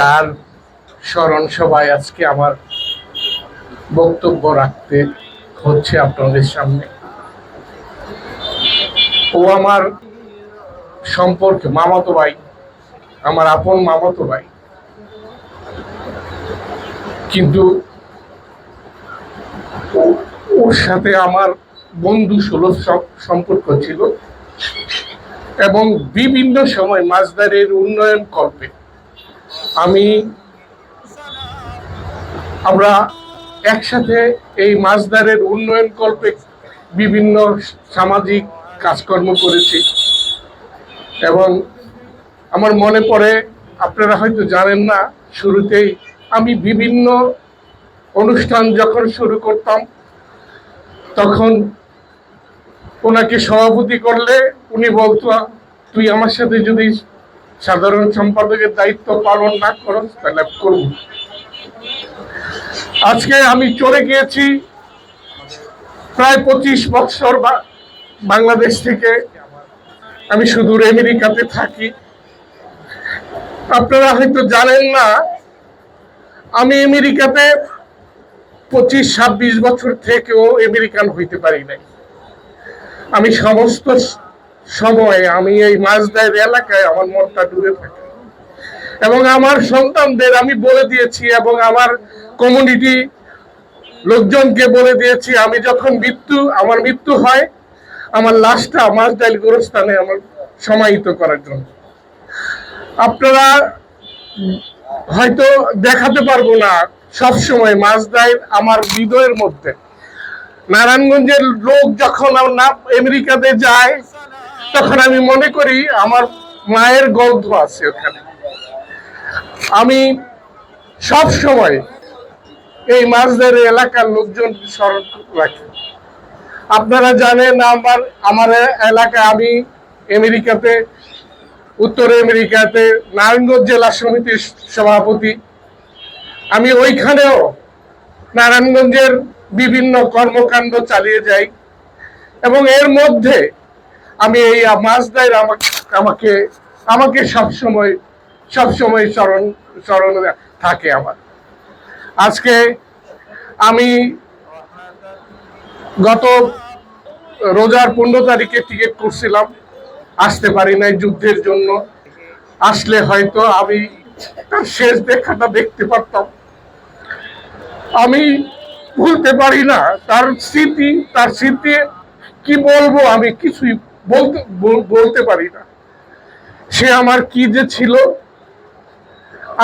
তার স্মরণ সভায় আজকে আমার বক্তব্য রাখতে হচ্ছে আপনাদের সামনে। ও আমার সম্পর্কে মামাতো ভাই, আমার আপন মামাতো ভাই, কিন্তু ওর সাথে আমার বন্ধু সুলভ সম্পর্ক ছিল এবং বিভিন্ন সময় মাছদারের উন্নয়ন কল্পে আমরা একসাথে এই মাছদারের উন্নয়ন কল্পে বিভিন্ন সামাজিক কাজকর্ম করেছি। এবং আমার মনে পড়ে, আপনারা হয়তো জানেন না, শুরুতেই আমি বিভিন্ন অনুষ্ঠান যখন শুরু করতাম তখন ওনাকে সভাপতি করলে উনি বলতো, তুই আমার সাথে যদি সাধারণ সম্পাদকের দায়িত্ব পালন না করো তাহলে করব। আজকে আমি চলে গিয়েছি প্রায় 25 বছর বাংলাদেশ থেকে, আমি সুদূর আমেরিকাতে থাকি। আপনারা হয়তো জানেন না, আমি আমেরিকাতে 25-26 বছর থেকেও আমেরিকান হইতে পারি নাই। আমি সমস্ত সময় আমি এই মাছদার এলাকায় আমার মনটা ডুবে থাকে এবং আমার সন্তানদের আমি বলে দিয়েছি এবং আমার কমিউনিটি লোকজনকে বলে দিয়েছি, আমি যখন আমার মৃত্যু হয় আমার লাশটা মাছদাইল গোরস্থানে আমার সমাহিত করার জন্য। আপনারা হয়তো দেখাতে পারবো না সবসময় মাছদাইল আমার হৃদয়ের মধ্যে। নারায়ণগঞ্জের লোক যখন আমেরিকাতে যায় তখন আমি মনে করি আমার মায়ের গন্ধ আছে ওখানে। আমি সব সময় এই মাছদার এলাকার লোকজন স্মরণ রাখি। আপনারা জানেন আমার এলাকায় আমি আমেরিকাতে, উত্তর আমেরিকাতে নারায়ণগঞ্জ জেলা সমিতির সভাপতি। আমি ওইখানেও নারায়ণগঞ্জের বিভিন্ন কর্মকাণ্ড চালিয়ে যাই এবং এর মধ্যে আমি এই মাছদার আমাকে সবসময় স্মরণ থাকে আমার। আজকে আমি গত রোজার 15 তারিখে টিকিট করছিলাম, আসতে পারি নাই যুদ্ধের জন্য। আসলে হয়তো আমি তার শেষ দেখাটা দেখতে পারতাম। আমি ভুলতে পারি না তার স্মৃতি কি বলবো, আমি কিছুই বলতে পারি না। সে আমার কি যে ছিল।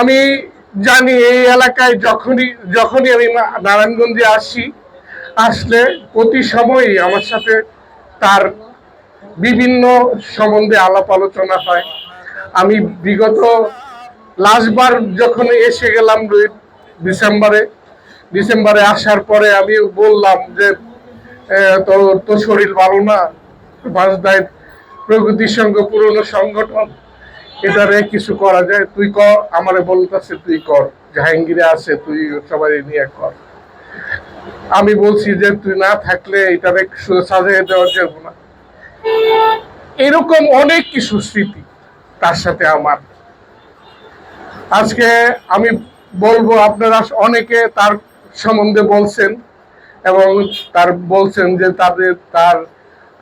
আমি জানি এই এলাকায় যখনই আমি নারায়ণগঞ্জে আসলে প্রতি সময়ই আমার সাথে তার বিভিন্ন সম্বন্ধে আলাপ আলোচনা হয়। আমি বিগত লাস্টবার যখন এসে গেলাম ডিসেম্বরে আসার পরে আমি বললাম যে তোর শরীর ভালো না, মাছদার প্রগতির সঙ্গে পুরনো সংগঠন, এটারে কিছু করা যায়, তুই কর। আমারে বলতেছে তুই কর, জাহাঙ্গীরে আছে, তুই সবাই নিয়ে কর। আমি বলছি যে তুই না থাকলে এটারে সাজিয়ে দেওয়া যাবে না। এরকম অনেক কিছু স্মৃতি তার সাথে আমার। আজকে আমি বলবো, আপনারা অনেকে তার সম্বন্ধে বলছেন এবং বলছেন যে তার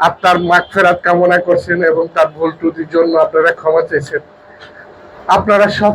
আত্মার মাগফিরাত কামনা করছেন এবং তার ভুল ত্রুটির জন্য আপনারা ক্ষমা চেয়েছেন। আপনারা সব